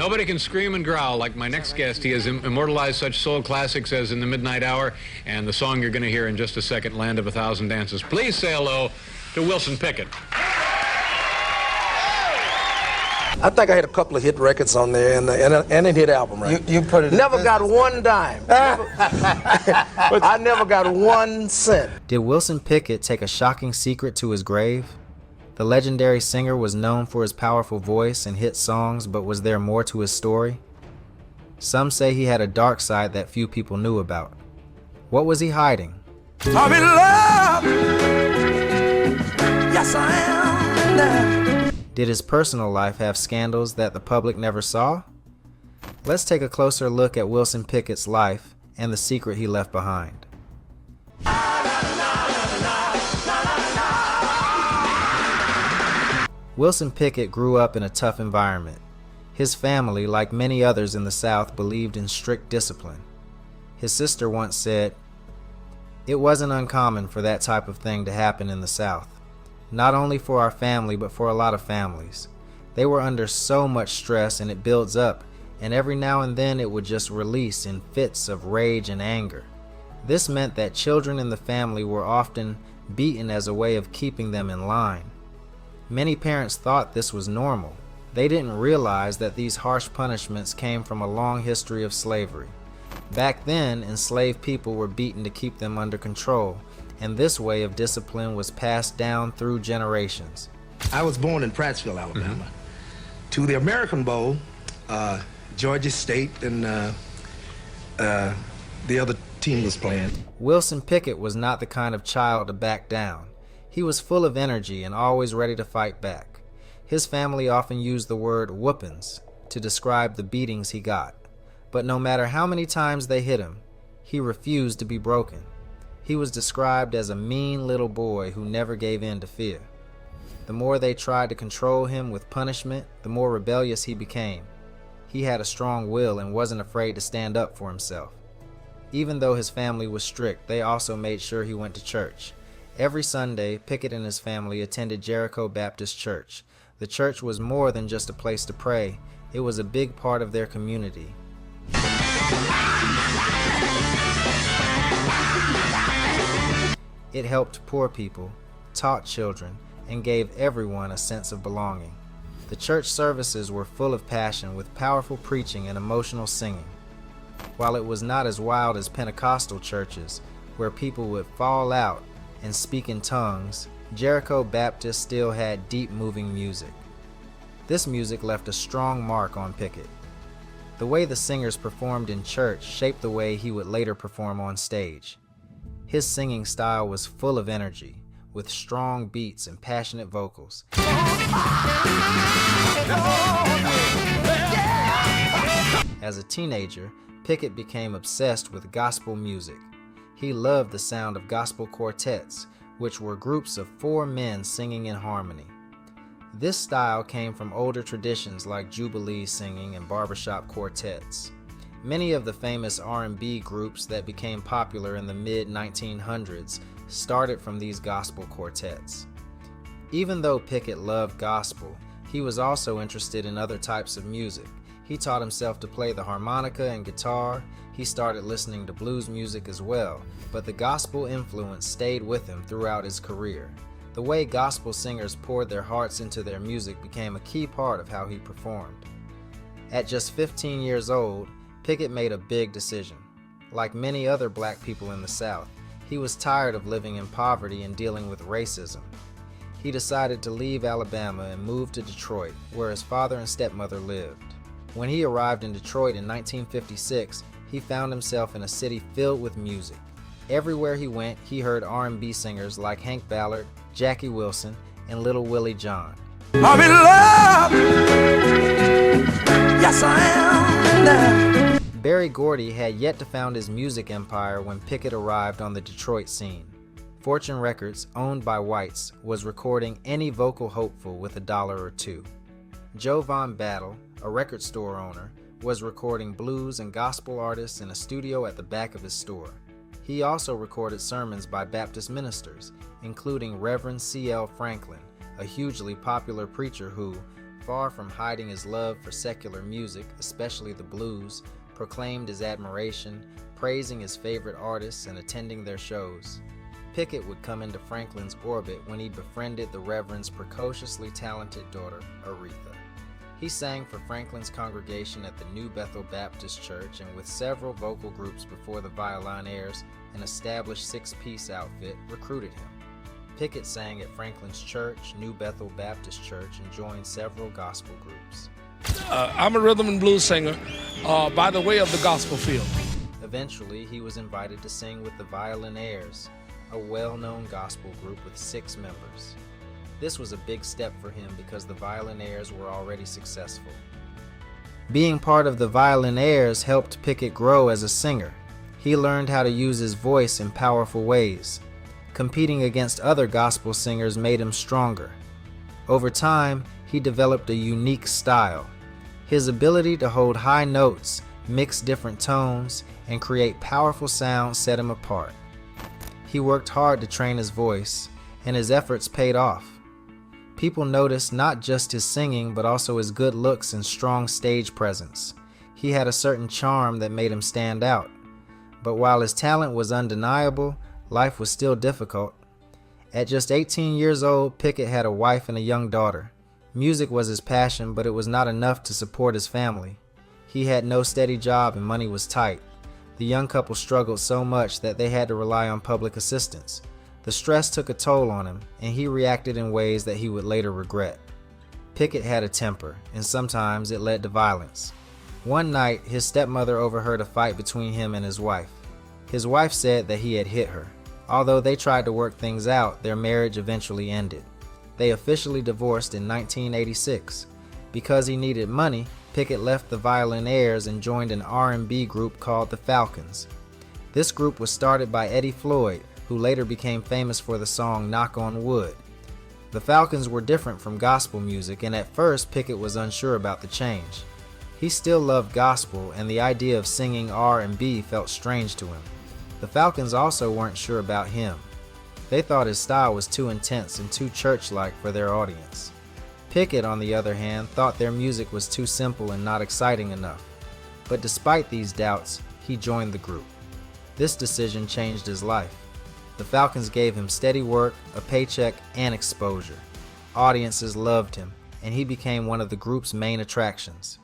Nobody can scream and growl like my next guest. He has immortalized such soul classics as In the Midnight Hour and the song you're going to hear in just a second, Land of a Thousand Dances. Please say hello to Wilson Pickett. I think I had a couple of hit records on there and a hit album, right? You put it. Never got one dime. I never got 1 cent. Did Wilson Pickett take a shocking secret to his grave? The legendary singer was known for his powerful voice and hit songs, but was there more to his story? Some say he had a dark side that few people knew about. What was he hiding? I'm in love. Yes, I am now. Did his personal life have scandals that the public never saw? Let's take a closer look at Wilson Pickett's life and the secret he left behind. Wilson Pickett grew up in a tough environment. His family, like many others in the South, believed in strict discipline. His sister once said, "It wasn't uncommon for that type of thing to happen in the South. Not only for our family, but for a lot of families. They were under so much stress and it builds up, and every now and then it would just release in fits of rage and anger. This meant that children in the family were often beaten as a way of keeping them in line. Many parents thought this was normal. They didn't realize that these harsh punishments came from a long history of slavery. Back then, enslaved people were beaten to keep them under control, and this way of discipline was passed down through generations." I was born in Prattsville, Alabama. To the American Bowl, Georgia State and the other team was playing. Wilson Pickett was not the kind of child to back down. He was full of energy and always ready to fight back. His family often used the word whoopings to describe the beatings he got. But no matter how many times they hit him, he refused to be broken. He was described as a mean little boy who never gave in to fear. The more they tried to control him with punishment, the more rebellious he became. He had a strong will and wasn't afraid to stand up for himself. Even though his family was strict, they also made sure he went to church. Every Sunday, Pickett and his family attended Jericho Baptist Church. The church was more than just a place to pray. It was a big part of their community. It helped poor people, taught children, and gave everyone a sense of belonging. The church services were full of passion with powerful preaching and emotional singing. While it was not as wild as Pentecostal churches, where people would fall out and speak in tongues, Jericho Baptist still had deep moving music. This music left a strong mark on Pickett. The way the singers performed in church shaped the way he would later perform on stage. His singing style was full of energy, with strong beats and passionate vocals. As a teenager, Pickett became obsessed with gospel music. He loved the sound of gospel quartets, which were groups of 4 men singing in harmony. This style came from older traditions like Jubilee singing and barbershop quartets. Many of the famous R&B groups that became popular in the mid-1900s started from these gospel quartets. Even though Pickett loved gospel, he was also interested in other types of music. He taught himself to play the harmonica and guitar. He started listening to blues music as well, but the gospel influence stayed with him throughout his career. The way gospel singers poured their hearts into their music became a key part of how he performed. At just 15 years old, Pickett made a big decision. Like many other black people in the South, he was tired of living in poverty and dealing with racism. He decided to leave Alabama and move to Detroit, where his father and stepmother lived. When he arrived in Detroit in 1956, he found himself in a city filled with music. Everywhere he went, he heard R&B singers like Hank Ballard, Jackie Wilson, and Little Willie John. I'm in love. Yes, I am now. Berry Gordy had yet to found his music empire when Pickett arrived on the Detroit scene. Fortune Records, owned by whites, was recording any vocal hopeful with $1 or $2. Joe Von Battle, a record store owner, was recording blues and gospel artists in a studio at the back of his store. He also recorded sermons by Baptist ministers, including Reverend C.L. Franklin, a hugely popular preacher who, Far from hiding his love for secular music, especially the blues, proclaimed his admiration, praising his favorite artists and attending their shows. Pickett would come into Franklin's orbit when he befriended the Reverend's precociously talented daughter, Aretha. He sang for Franklin's congregation at the New Bethel Baptist Church and with several vocal groups before the Violinaires, an established six-piece outfit, recruited him. Pickett sang at Franklin's church, New Bethel Baptist Church, and joined several gospel groups. I'm a rhythm and blues singer by the way of the gospel field. Eventually, he was invited to sing with the Violinaires, a well-known gospel group with 6 members. This was a big step for him because the Violinaires were already successful. Being part of the Violinaires helped Pickett grow as a singer. He learned how to use his voice in powerful ways. Competing against other gospel singers made him stronger. Over time, he developed a unique style. His ability to hold high notes, mix different tones, and create powerful sounds set him apart. He worked hard to train his voice, and his efforts paid off. People noticed not just his singing, but also his good looks and strong stage presence. He had a certain charm that made him stand out. But while his talent was undeniable, life was still difficult. At just 18 years old, Pickett had a wife and a young daughter. Music was his passion, but it was not enough to support his family. He had no steady job and money was tight. The young couple struggled so much that they had to rely on public assistance. The stress took a toll on him, and he reacted in ways that he would later regret. Pickett had a temper, and sometimes it led to violence. One night, his stepmother overheard a fight between him and his wife. His wife said that he had hit her. Although they tried to work things out, their marriage eventually ended. They officially divorced in 1986. Because he needed money, Pickett left the Violinaires and joined an R&B group called the Falcons. This group was started by Eddie Floyd, who later became famous for the song Knock on Wood. The Falcons were different from gospel music, and at first Pickett was unsure about the change. He still loved gospel, and the idea of singing R&B felt strange to him. The Falcons also weren't sure about him. They thought his style was too intense and too church-like for their audience. Pickett, on the other hand, thought their music was too simple and not exciting enough. But despite these doubts, he joined the group. This decision changed his life. The Falcons gave him steady work, a paycheck, and exposure. Audiences loved him, and he became one of the group's main attractions.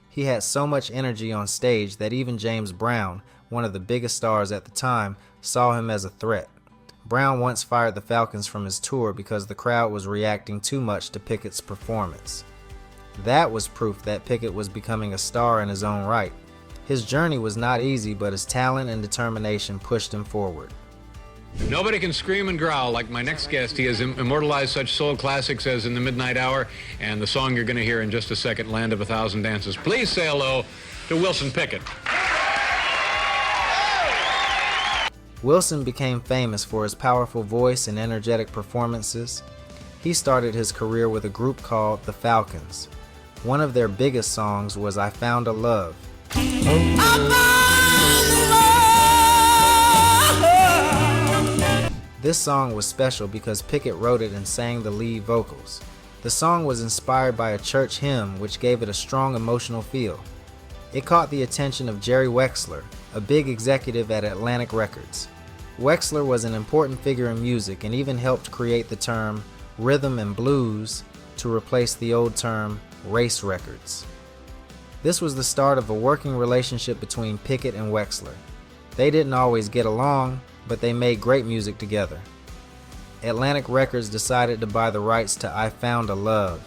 He had so much energy on stage that even James Brown, one of the biggest stars at the time, saw him as a threat. Brown once fired the Falcons from his tour because the crowd was reacting too much to Pickett's performance. That was proof that Pickett was becoming a star in his own right. His journey was not easy, but his talent and determination pushed him forward. Nobody can scream and growl like my next guest. He has immortalized such soul classics as In the Midnight Hour and the song you're going to hear in just a second, Land of a Thousand Dances. Please say hello to Wilson Pickett. Wilson became famous for his powerful voice and energetic performances. He started his career with a group called the Falcons. One of their biggest songs was I Found a Love. This song was special because Pickett wrote it and sang the lead vocals. The song was inspired by a church hymn which gave it a strong emotional feel. It caught the attention of Jerry Wexler, a big executive at Atlantic Records. Wexler was an important figure in music and even helped create the term rhythm and blues to replace the old term race records. This was the start of a working relationship between Pickett and Wexler. They didn't always get along, but they made great music together. Atlantic Records decided to buy the rights to I Found a Love.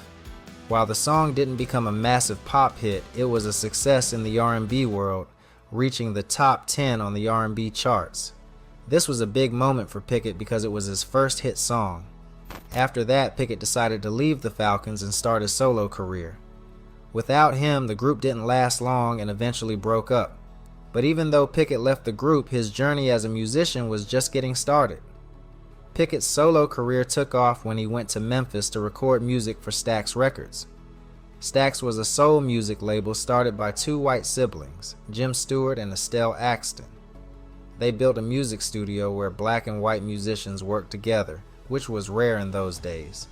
While the song didn't become a massive pop hit, it was a success in the R&B world, reaching the top 10 on the R&B charts. This was a big moment for Pickett because it was his first hit song. After that, Pickett decided to leave the Falcons and start his solo career. Without him, the group didn't last long and eventually broke up. But even though Pickett left the group, his journey as a musician was just getting started. Pickett's solo career took off when he went to Memphis to record music for Stax Records. Stax was a soul music label started by 2 white siblings, Jim Stewart and Estelle Axton. They built a music studio where black and white musicians worked together, which was rare in those days.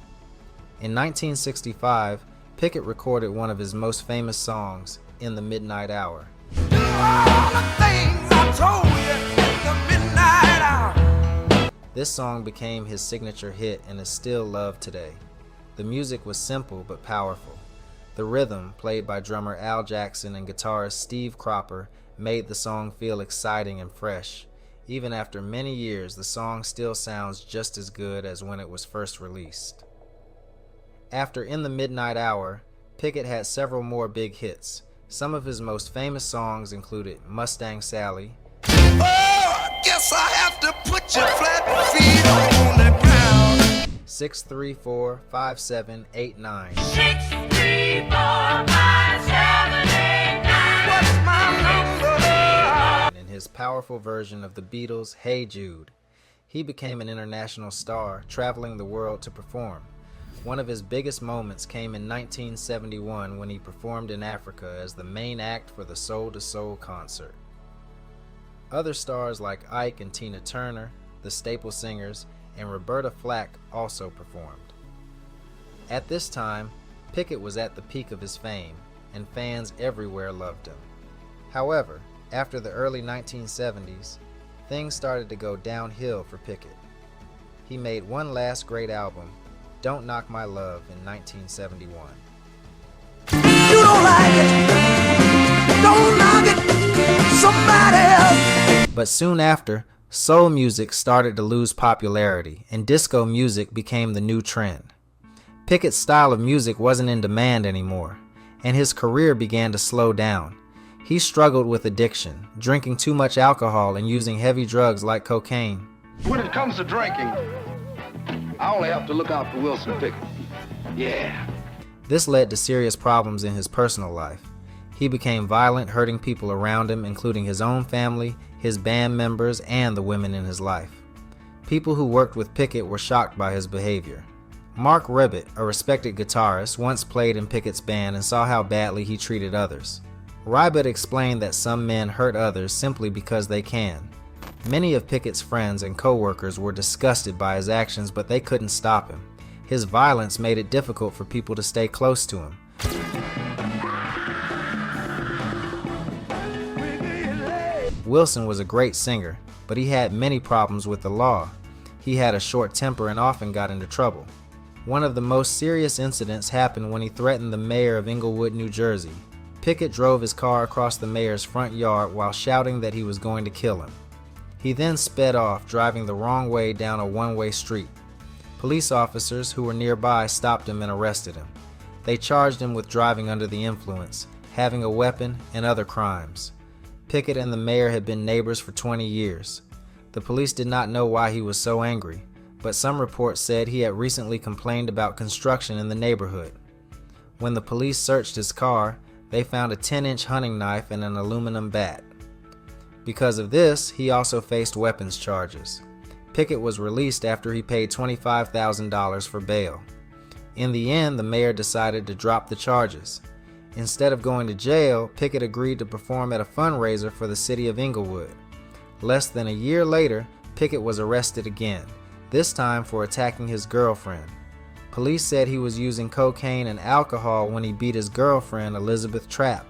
In 1965, Pickett recorded one of his most famous songs, In the Midnight Hour. This song became his signature hit and is still loved today. The music was simple but powerful. The rhythm, played by drummer Al Jackson and guitarist Steve Cropper, made the song feel exciting and fresh. Even after many years, the song still sounds just as good as when it was first released. After In the Midnight Hour, Pickett had several more big hits. Some of his most famous songs included Mustang Sally, Oh, I guess I have to put your flat feet on the ground. 634-5789, 6345789. What's my number? and his powerful version of the Beatles' Hey Jude. He became an international star, traveling the world to perform. One of his biggest moments came in 1971 when he performed in Africa as the main act for the Soul to Soul concert. Other stars like Ike and Tina Turner, the Staple Singers, and Roberta Flack also performed. At this time, Pickett was at the peak of his fame, and fans everywhere loved him. However, after the early 1970s, things started to go downhill for Pickett. He made one last great album, Don't Knock My Love, in 1971. You don't like it. Don't knock it. Somebody else. But soon after, soul music started to lose popularity, and disco music became the new trend. Pickett's style of music wasn't in demand anymore, and his career began to slow down. He struggled with addiction, drinking too much alcohol and using heavy drugs like cocaine. When it comes to drinking, I only have to look out for Wilson Pickett. Yeah. This led to serious problems in his personal life. He became violent, hurting people around him, including his own family, his band members, and the women in his life. People who worked with Pickett were shocked by his behavior. Mark Ribbett, a respected guitarist, once played in Pickett's band and saw how badly he treated others. Ribbett explained that some men hurt others simply because they can. Many of Pickett's friends and co-workers were disgusted by his actions, but they couldn't stop him. His violence made it difficult for people to stay close to him. Wilson was a great singer, but he had many problems with the law. He had a short temper and often got into trouble. One of the most serious incidents happened when he threatened the mayor of Englewood, New Jersey. Pickett drove his car across the mayor's front yard while shouting that he was going to kill him. He then sped off, driving the wrong way down a one-way street. Police officers who were nearby stopped him and arrested him. They charged him with driving under the influence, having a weapon, and other crimes. Pickett and the mayor had been neighbors for 20 years. The police did not know why he was so angry, but some reports said he had recently complained about construction in the neighborhood. When the police searched his car, they found a 10-inch hunting knife and an aluminum bat. Because of this, he also faced weapons charges. Pickett was released after he paid $25,000 for bail. In the end, the mayor decided to drop the charges. Instead of going to jail, Pickett agreed to perform at a fundraiser for the city of Englewood. Less than a year later, Pickett was arrested again, this time for attacking his girlfriend. Police said he was using cocaine and alcohol when he beat his girlfriend, Elizabeth Trapp.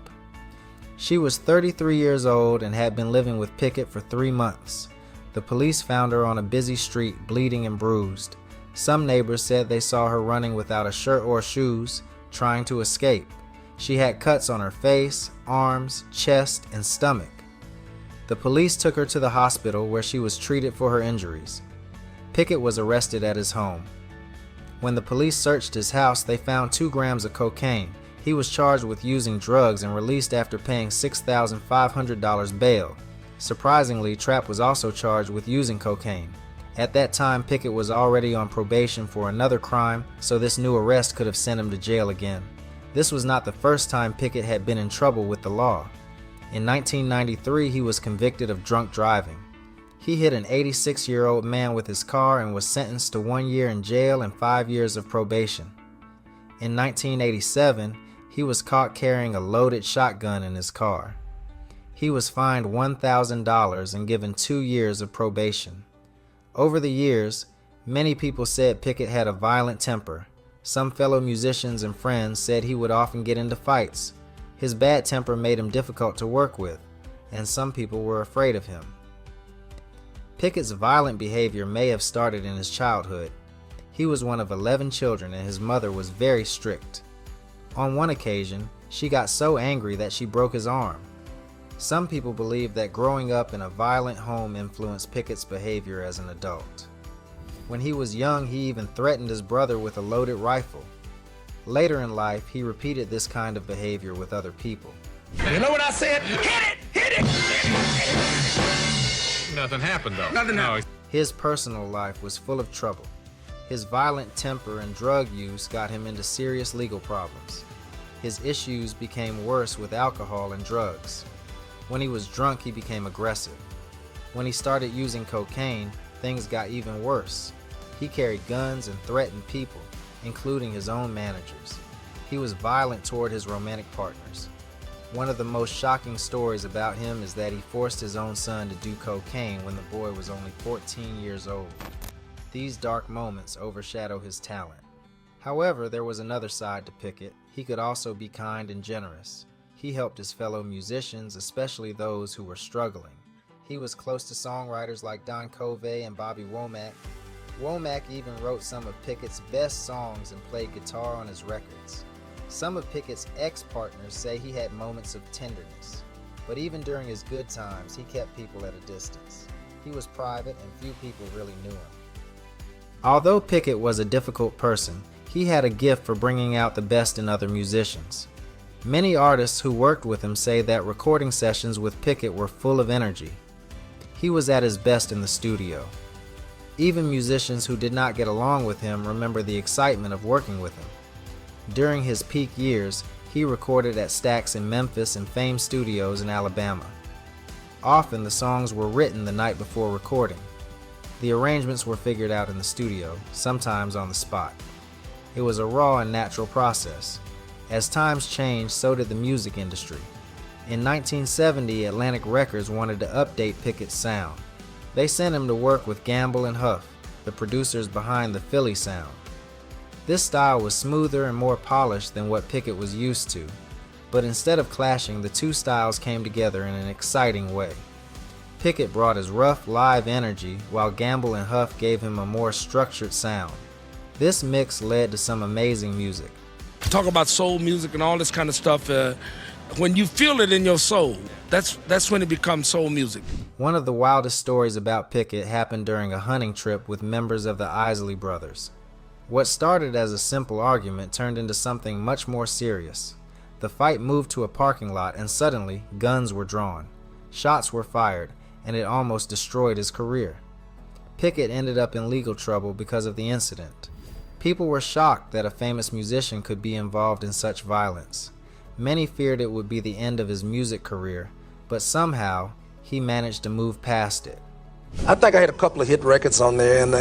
She was 33 years old and had been living with Pickett for 3 months. The police found her on a busy street, bleeding and bruised. Some neighbors said they saw her running without a shirt or shoes, trying to escape. She had cuts on her face, arms, chest, and stomach. The police took her to the hospital where she was treated for her injuries. Pickett was arrested at his home. When the police searched his house, they found 2 grams of cocaine. He was charged with using drugs and released after paying $6,500 bail. Surprisingly, Trapp was also charged with using cocaine. At that time, Pickett was already on probation for another crime, so this new arrest could have sent him to jail again. This was not the first time Pickett had been in trouble with the law. In 1993, he was convicted of drunk driving. He hit an 86-year-old man with his car and was sentenced to 1 year in jail and 5 years of probation. In 1987, he was caught carrying a loaded shotgun in his car. He was fined $1,000 and given 2 years of probation. Over the years, many people said Pickett had a violent temper, Some fellow musicians and friends said he would often get into fights. His bad temper made him difficult to work with, and some people were afraid of him. Pickett's violent behavior may have started in his childhood. He was one of 11 children and his mother was very strict. On one occasion, she got so angry that she broke his arm. Some people believe that growing up in a violent home influenced Pickett's behavior as an adult. When he was young, he even threatened his brother with a loaded rifle. Later in life, he repeated this kind of behavior with other people. You know what I said? Hit it! Hit it! Nothing happened, though. Nothing happened. His personal life was full of trouble. His violent temper and drug use got him into serious legal problems. His issues became worse with alcohol and drugs. When he was drunk, he became aggressive. When he started using cocaine, things got even worse. He carried guns and threatened people, including his own managers. He was violent toward his romantic partners. One of the most shocking stories about him is that he forced his own son to do cocaine when the boy was only 14 years old. These dark moments overshadow his talent. However, there was another side to Pickett. He could also be kind and generous. He helped his fellow musicians, especially those who were struggling. He was close to songwriters like Don Covey and Bobby Womack. Womack even wrote some of Pickett's best songs and played guitar on his records. Some of Pickett's ex-partners say he had moments of tenderness, but even during his good times, he kept people at a distance. He was private and few people really knew him. Although Pickett was a difficult person, he had a gift for bringing out the best in other musicians. Many artists who worked with him say that recording sessions with Pickett were full of energy. He was at his best in the studio. Even musicians who did not get along with him remember the excitement of working with him. During his peak years, he recorded at Stax in Memphis and Fame Studios in Alabama. Often the songs were written the night before recording. The arrangements were figured out in the studio, sometimes on the spot. It was a raw and natural process. As times changed, so did the music industry. In 1970, Atlantic Records wanted to update Pickett's sound. They sent him to work with Gamble and Huff, the producers behind the Philly sound. This style was smoother and more polished than what Pickett was used to, but instead of clashing, the two styles came together in an exciting way. Pickett brought his rough, live energy, while Gamble and Huff gave him a more structured sound. This mix led to some amazing music. Talk about soul music and all this kind of stuff. When you feel it in your soul, that's when it becomes soul music. One of the wildest stories about Pickett happened during a hunting trip with members of the Isley Brothers. What started as a simple argument turned into something much more serious. The fight moved to a parking lot and suddenly guns were drawn. Shots were fired and it almost destroyed his career. Pickett ended up in legal trouble because of the incident. People were shocked that a famous musician could be involved in such violence. Many feared it would be the end of his music career, but somehow he managed to move past it. I think I had a couple of hit records on there and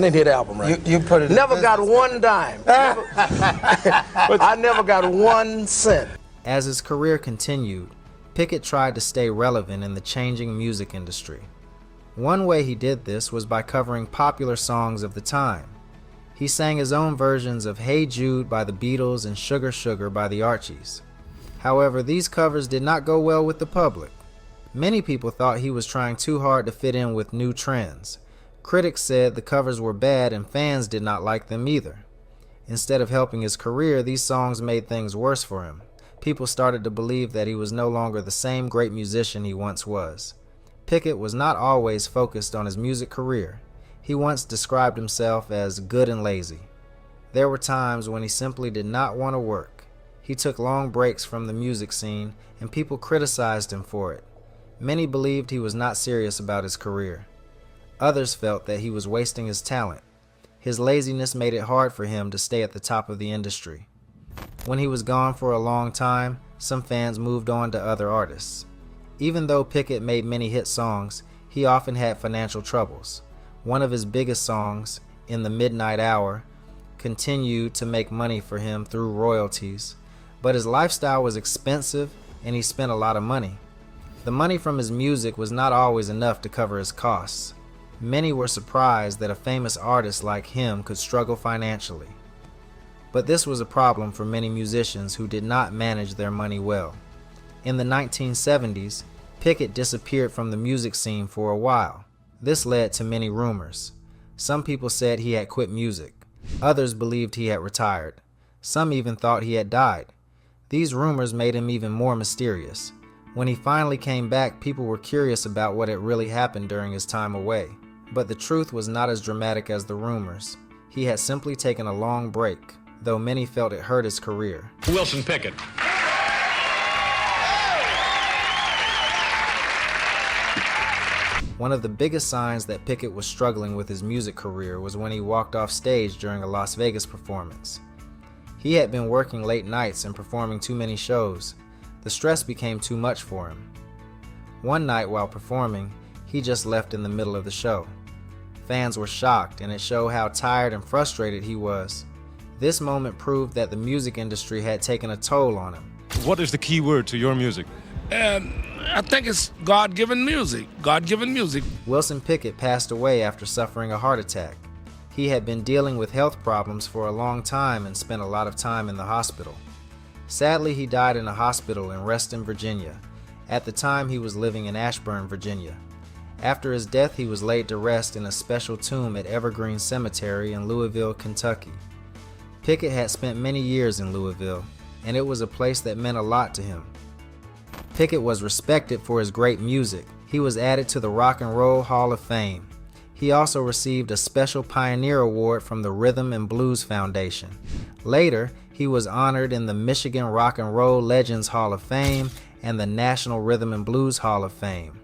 a hit album, right? You put it. Never got one dime. I never got 1 cent. As his career continued, Pickett tried to stay relevant in the changing music industry. One way he did this was by covering popular songs of the time. He sang his own versions of Hey Jude by the Beatles and Sugar Sugar by the Archies. However, these covers did not go well with the public. Many people thought he was trying too hard to fit in with new trends. Critics said the covers were bad and fans did not like them either. Instead of helping his career, these songs made things worse for him. People started to believe that he was no longer the same great musician he once was. Pickett was not always focused on his music career. He once described himself as good and lazy. There were times when he simply did not want to work. He took long breaks from the music scene, and people criticized him for it. Many believed he was not serious about his career. Others felt that he was wasting his talent. His laziness made it hard for him to stay at the top of the industry. When he was gone for a long time, some fans moved on to other artists. Even though Pickett made many hit songs, he often had financial troubles. One of his biggest songs, In the Midnight Hour, continued to make money for him through royalties, but his lifestyle was expensive and he spent a lot of money. The money from his music was not always enough to cover his costs. Many were surprised that a famous artist like him could struggle financially. But this was a problem for many musicians who did not manage their money well. In the 1970s, Pickett disappeared from the music scene for a while. This led to many rumors. Some people said he had quit music. Others believed he had retired. Some even thought he had died. These rumors made him even more mysterious. When he finally came back, people were curious about what had really happened during his time away. But the truth was not as dramatic as the rumors. He had simply taken a long break, though many felt it hurt his career. Wilson Pickett. One of the biggest signs that Pickett was struggling with his music career was when he walked off stage during a Las Vegas performance. He had been working late nights and performing too many shows. The stress became too much for him. One night while performing, he just left in the middle of the show. Fans were shocked, and it showed how tired and frustrated he was. This moment proved that the music industry had taken a toll on him. What is the key word to your music? I think it's God-given music. God-given music. Wilson Pickett passed away after suffering a heart attack. He had been dealing with health problems for a long time and spent a lot of time in the hospital. Sadly, he died in a hospital in Reston, Virginia. At the time, he was living in Ashburn, Virginia. After his death, he was laid to rest in a special tomb at Evergreen Cemetery in Louisville, Kentucky. Pickett had spent many years in Louisville, and it was a place that meant a lot to him. Pickett was respected for his great music. He was added to the Rock and Roll Hall of Fame. He also received a special Pioneer Award from the Rhythm and Blues Foundation. Later, he was honored in the Michigan Rock and Roll Legends Hall of Fame and the National Rhythm and Blues Hall of Fame.